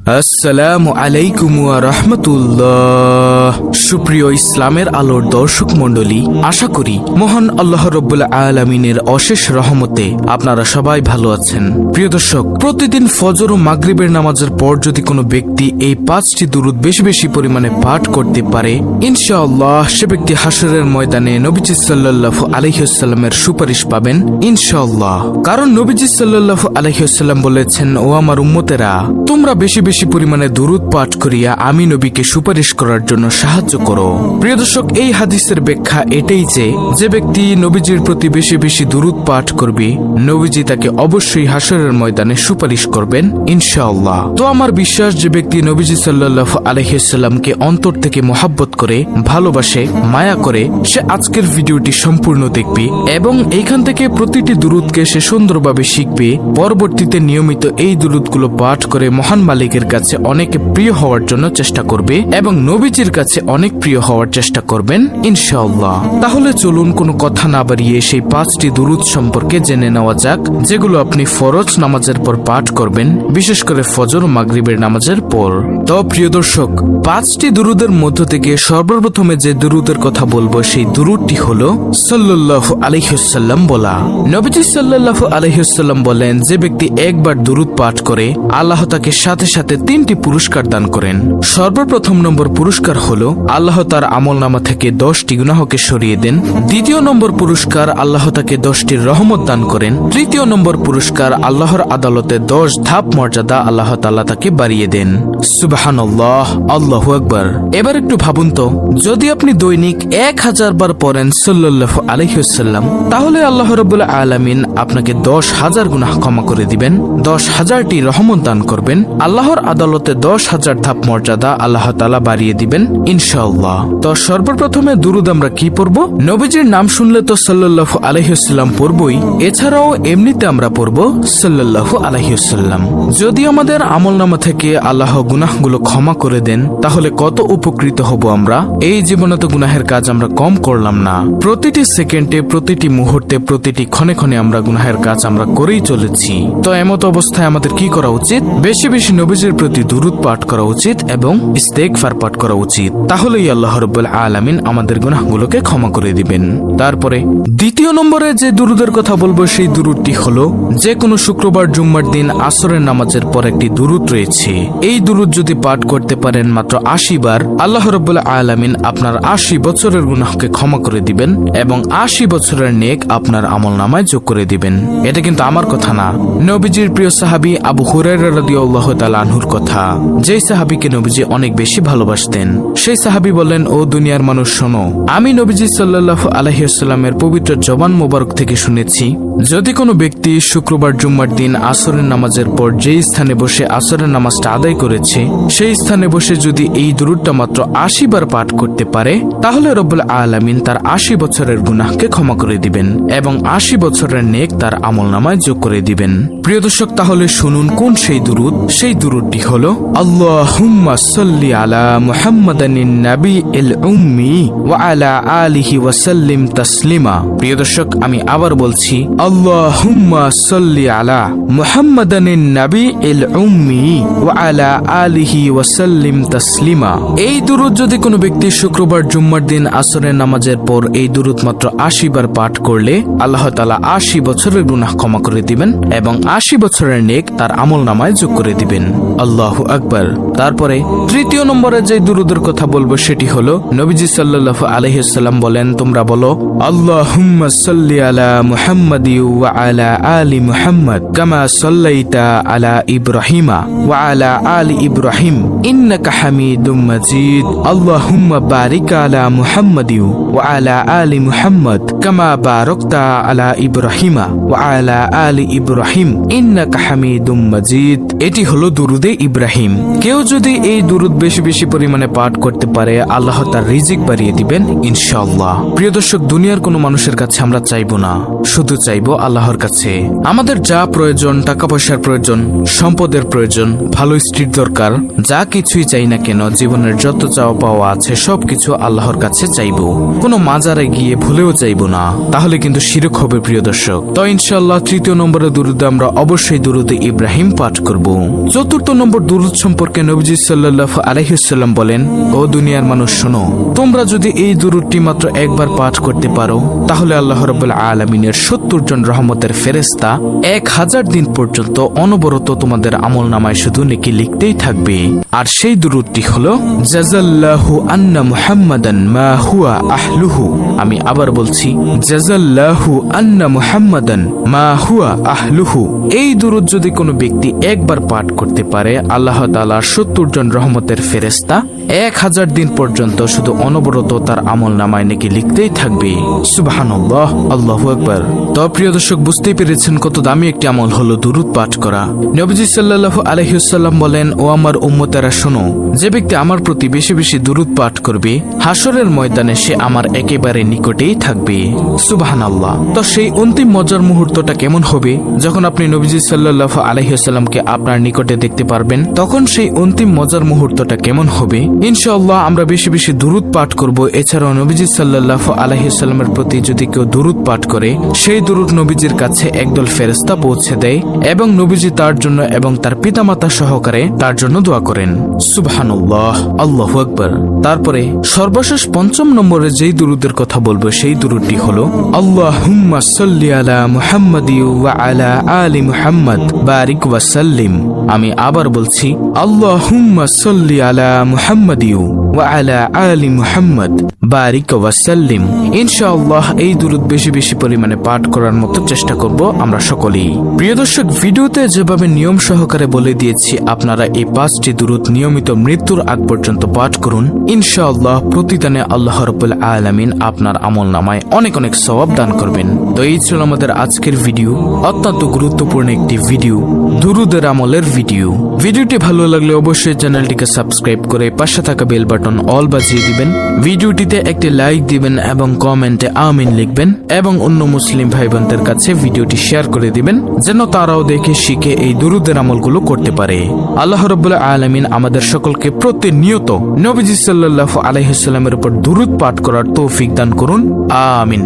আসসালামু আলাইকুম ওয়া রাহমাতুল্লাহ। সুপ্রিয় ইসলামের আলোর দর্শক মণ্ডলী, আশা করি মহান আল্লাহ রাব্বুল আলামিনের অশেষ রহমতে আপনারা সবাই ভালো আছেন। প্রিয় দর্শক, প্রতিদিন ফজর ও মাগরিবের নামাজের পর যদি কোনো ব্যক্তি এই 5টি দুরূদ বেশি বেশি পরিমাণে পাঠ করতে পারে, ইনশাআল্লাহ সে ব্যক্তি হাশরের ময়দানে নবীজি সাল্লাল্লাহু আলাইহি ওয়াসাল্লামের সুপারিশ পাবেন ইনশাআল্লাহ। কারণ নবীজি সাল্লাল্লাহু আলাইহি ওয়াসাল্লাম বলেছেন, ও আমার উম্মতেরা, তোমরা বেশি বেশি পরিমাণে দুরূদ পাঠ করিয়া আমি নবীকে সুপারিশ করার জন্য সাহায্য করো। প্রিয় দর্শক, এই হাদিসের ব্যাখ্যা এটাই যে ব্যক্তি নবীজির প্রতি বেশি বেশি দুরূদ পাঠ করবে, নবীজি তাকে অবশ্যই হাশরের ময়দানে সুপারিশ করবেন ইনশাআল্লাহ। তো আমার বিশ্বাস, যে ব্যক্তি নবীজি সাল্লাল্লাহু আলাইহি ওয়াসাল্লামকে অন্তর থেকে মহব্বত করে, ভালোবাসে, মায়া করে, সে আজকের ভিডিওটি সম্পূর্ণ দেখবে এবং এইখান থেকে প্রতিটি দুরূদকে সে সুন্দরভাবে শিখবে। পরবর্তীতে নিয়মিত এই দুরূদগুলো পাঠ করে মহান মালিকের কাছে অনেক প্রিয় হওয়ার জন্য চেষ্টা করবে এবং নবীজির কাছে অনেক প্রিয় হওয়ার চেষ্টা করবেন ইনশাআল্লাহ। তাহলে চলুন কোনো কথা না বাড়িয়ে সেই 5টি দুরূদ সম্পর্কে জেনে নেওয়া যাক, যেগুলো আপনি ফরজ নামাজের পর পাঠ করবেন, বিশেষ করে ফজর ও মাগরিবের নামাজের পর। তো প্রিয় দর্শক, 5টি দুরূদের মধ্য থেকে সর্বপ্রথমে যে দুরূদের কথা বলবো, সেই দুরূদটি হলো সাল্লাল্লাহু আলাইহি ওয়াসাল্লাম বলা। নবীজি সাল্লাল্লাহু আলাইহি ওয়াসাল্লাম বলেন, যে ব্যক্তি একবার দুরূদ পাঠ করে, আল্লাহ তাকে সাথে সাথে 3টি পুরস্কার দান করেন। সর্বপ্রথম নম্বর পুরস্কার হলো আল্লাহ তার আমলনামা থেকে 10টি গুনাহকে সরিয়ে দেন। দ্বিতীয় নম্বর পুরস্কার, আল্লাহ তাকে 10টি রহমত দান করেন। তৃতীয় নম্বর পুরস্কার, আল্লাহর আদালতে 10 ধাপ মর্যাদা আল্লাহ তাআলা তাকে বাড়িয়ে দেন। সুবহানাল্লাহ, আল্লাহু আকবার। এবার একটু ভাবুন তো, যদি আপনি দৈনিক 1000 বার পড়েন সাল্লাল্লাহু আলাইহি ওয়াসাল্লাম, তাহলে আল্লাহ রাব্বুল আলামিন আপনাকে 10,000 গুনাহ ক্ষমা করে দিবেন, 10,000টি রহমত দান করবেন, আল্লাহর আদালতে 10,000 ধাপ মর্যাদা আল্লাহ তাআলা বাড়িয়ে দিবেন ইনশাআল্লাহ। তো সর্বপ্রথমে দুরূদ আমরা কি পড়ব? নবীজির নাম শুনলে তো সাল্লাল্লাহু আলাইহি ওয়াসাল্লাম পড়বই, এছাড়াও এমনিতে আমরা পড়ব সাল্লাল্লাহু আলাইহি ওয়াসাল্লাম। যদি আমাদের আমলনামা থেকে আল্লাহ গুনাহগুলো ক্ষমা করে দেন, তাহলে কত উপকৃত হব আমরা। এই জীবনে তো গুনাহের কাজ আমরা কম করলাম না, প্রতিটি সেকেন্ডে, প্রতিটি মুহূর্তে, প্রতিটি ক্ষণে ক্ষণে আমরা গুনাহের কাজ আমরা করেই চলেছি। তো এমত অবস্থায় আমাদের কি করা উচিত? বেশি বেশি নবীজির প্রতি দুরূদ পাঠ করা উচিত এবং ইস্তেগফার পাঠ করা উচিত। তাহলেই আল্লাহ রাব্বুল আলামিন আমাদের গুনাহগুলোকে ক্ষমা করে দিবেন। তারপরে দ্বিতীয় নম্বরে যে দুরূদের কথা বলবো, সেই দুরূদটি হলো, যে কোনো শুক্রবার জুম্মার দিন আসরের নামাজের পর একটি দুরূদ রয়েছে। এই দুরূদ যদি পাঠ করতে পারেন মাত্র 80 বার, আল্লাহ রাব্বুল আলামিন আপনার 80 বছরের গুনাহকে ক্ষমা করে দিবেন এবং 80 বছরের নেক আপনার আমলনামায় যোগ করে দিবেন। এটা কিন্তু আমার কথা না, নবীজির প্রিয় সাহাবী আবু হুরায়রা রাদিয়াল্লাহু তাআলা আনহুর কথা, যেই সাহাবীকে নবীজি অনেক বেশি ভালোবাসতেন। সেই সাহাবী বলেন, ও দুনিয়ার মানুষ শোনো, আমি নবীজি সাল্লাল্লাহু আলাইহি ওয়াসাল্লামের পবিত্র জবান মোবারক থেকে শুনেছি, যদি কোনো ব্যক্তি শুক্রবার জুম্মার দিন আসরের নামাজের পর যেই স্থানে বসে আসরের নামাজটা আদায় করেছে, সেই স্থানে বসে যদি এই দুরূদটা মাত্র 80 বার পাঠ করতে পারে, তাহলে রব্বুল আলামিন তার 80 বছরের গুনাহকে ক্ষমা করে দিবেন এবং 80 বছরের নেক তার আমলনামায় যোগ করে দিবেন। প্রিয় দর্শক, তাহলে শুনুন কোন সেই দুরূদ। সেই দুরূদটি হলো, আল্লাহুম্মা সাল্লি আলা মুহাম্মাদানিন নাবিয়িল উম্মি ওয়া আলা আলিহি ওয়া সাল্লিম তাসলিমা। প্রিয় দর্শক, আমি আবার বলছি, আল্লাহুম্মা সাল্লি আলা মুহাম্মাদানিন নাবিয়িল উম্মি ওয়া আলা আলিহি ওয়া সাল্লিম তাসলিমা। এই দুরূদ যদি কোনো ব্যক্তি শুক্রবার জুম্মার দিন আসরের নামাজের পর এই দুরূদ মাত্র 80 বার পাঠ করলে, আল্লাহ তাআলা 80 বছরের গুনাহ ক্ষমা করে দিবেন এবং 80 বছরের নেক তার আমলনামায় যোগ করে দিবেন। আল্লাহু আকবার। তারপরে তৃতীয় নম্বরে যে দুরূদের কথা বলবো, সেটি হলো, নবীজি সাল্লাল্লাহু আলাইহি ওয়াসাল্লাম বলেন, তোমরা বলো, আল্লাহুম্মা সাল্লি আলা মুহাম্মাদি ওয়া আলা আলি মুহাম্মাদ কামা সাল্লাইতা আলা ইব্রাহিমা ওয়া আলা আলি ইব্রাহিম ইন্নাকা হামিদুম মাজিদ। আল্লাহুম্মা বারিক আলা মুহাম্মাদি ওয়া আলা আলি মুহাম্মাদ কামা বারাকতা আলা ইব্রাহিমা ওয়া আলা আলি ইব্রাহিম ইন্নাকা হামিদুম মাজিদ। এটি হলো দুরুদে ইব্রাহিম। কেউ যদি এই দুরূদ বেশি বেশি পরিমাণে পাঠ করতে পারে, আল্লাহ তার রিজিক বাড়িয়ে দিবেন ইনশাআল্লাহ। প্রিয় দর্শক, দুনিয়ার কোনো মানুষের কাছে আমরা চাইবো না, শুধু চাইবো আল্লাহর কাছে। আমাদের যা প্রয়োজন, টাকা পয়সার প্রয়োজন, সম্পদের প্রয়োজন, ভালো স্ত্রীর দরকার, যা কিছুই চাই না কেন, জীবনের যত চাওয়া পাওয়া আছে সবকিছু আল্লাহর কাছে চাইবো। কোনো মাজারে গিয়ে ভুলেও চাইবো না, তাহলে কিন্তু শিরক হবে প্রিয় দর্শক। তো ইনশাআল্লাহ তৃতীয় নম্বরের দুরুদে আমরা অবশ্যই দুরুদে ইব্রাহিম পাঠ করব। চতুর্থ নম্বর দুরুদ সম্পর্কে নবীজি সাল্লাল্লাহু আলাইহি ওয়াসাল্লাম বলেন, ও দুনিয়ার মানুষ শোনো, তোমরা যদি এই দুরুদটি মাত্র একবার পাঠ করতে পারো, তাহলে আল্লাহ রাব্বুল আলামিনের 70 জন রহমতের ফেরেশতা 1000 দিন পর্যন্ত অনবরত তোমাদের আমলনামায় শুধু নেকি লিখতেই থাকবে। আর সেই দুরুদটি হলো জাযাল্লাহু আন্না মুহাম্মাদান মা হুয়া আহলুহু। আমি আবার বলছি, জাযাল্লাহু আন্না মুহাম্মাদান মা হুয়া আহলুহু। এই দুরুদ যদি কোনো ব্যক্তি একবার পাঠ করতে পারে, আল্লাহ তাআলার 70 জন রহমতের ফেরেশতা 1000 দিন পর্যন্ত শুধু অনবরত তার আমলনামায় নেকি লিখতেই থাকবে। সুবহানাল্লাহ, আল্লাহু আকবার। তো প্রিয় দর্শক, বুঝতেই পেরেছেন কত দামি একটি আমল হলো দুরুদ পাঠ করা। নবীজি সাল্লাল্লাহু আলাইহি ওয়াসাল্লাম বলেন, ও আমার উম্মতেরা শোনো, যে ব্যক্তি আমার প্রতি বেশি বেশি দুরুদ পাঠ করবে, হাসরের ময়দানে সে আমার একেবারে নিকটেই থাকবে। সুবহানাল্লাহ। তো সেই অন্তিম মজার মুহূর্তটা কেমন হবে যখন আপনি নবীজি সাল্লাল্লাহু আলাইহি ওয়াসাল্লামকে আপনার নিকটে দেখতে পারবেন? তখন সেই অন্তিম মজার মুহূর্তটা কেমন হবে? ইনশাআল্লাহ আমরা বেশি বেশি দুরুদ পাঠ করব। এছাড়াও নবীজি সাল্লাল্লাহু আলাইহি ওয়াসাল্লামের প্রতি যদি কেউ দুরুদ পাঠ করে, সেই দুরুদ নবীজির কাছে একদল ফেরেশতা পৌঁছে দেয় এবং নবীজি তার জন্য এবং তার পিতামাতা সহকারে তার জন্য দোয়া করেন। সুবহানাল্লাহ, আল্লাহু আকবার। তারপরে সর্বশেষ 5 নম্বরে যেই দুরুদের কথা বলবো, সেই দুরুদটি হলো আল্লাহুম্মা সাল্লি আলা মুহাম্মাদি ওয়া আলা আলি মুহাম্মাদ বারিক ওয়া সাল্লিম। আমি আবার বলছি, আল্লাহুম্মা সাল্লি আলা মুহাম্মাদি ওয়া আলা আলি মুহাম্মাদ বারিক ওয়া সাল্লিম। ইনশাআল্লাহ এই দুরুদ বেশি বেশি পরিমাণে পাঠ করার মতো চেষ্টা করব আমরা সকলেই। প্রিয় দর্শক, ভিডিওতে যেভাবে নিয়ম সহকারে বলে দিয়েছি, আপনারা এই 5টি দুরুদ নিয়মিত মৃত্যুর আগ পর্যন্ত পাঠ করুন। ইনশাআল্লাহ প্রতিদানে আল্লাহ রাব্বুল আলামিন আপনার আমলনামায় অনেক অনেক সওয়াব দান করবেন। তো এই ছিল আমাদের আজকের ভিডিও, অত্যন্ত গুরুত্বপূর্ণ একটি ভিডিও, দুরুদের আমলের ভিডিও। ভিডিওটি ভালো লাগলে অবশ্যই চ্যানেলটিকে সাবস্ক্রাইব করে পাশে থাকা বেল বাটন অল বাজিয়ে দিবেন। ভিডিওটিতে একটি লাইক দিবেন এবং কমেন্টে আমিন লিখবেন এবং অন্য মুসলিম ভাই বোনদের কাছে ভিডিওটি শেয়ার করে দিবেন, যেন তারাও দেখে শিখে এই দুরুদের আমলগুলো করতে পারে। আল্লাহ রাব্বুল আলামিন আমাদের সকলকে প্রতিনিয়ত নবীজি সাল্লাল্লাহু আলাইহি ওয়াসাল্লামের উপর দুরুদ পাঠ করার তৌফিক দান করুন। আমিন।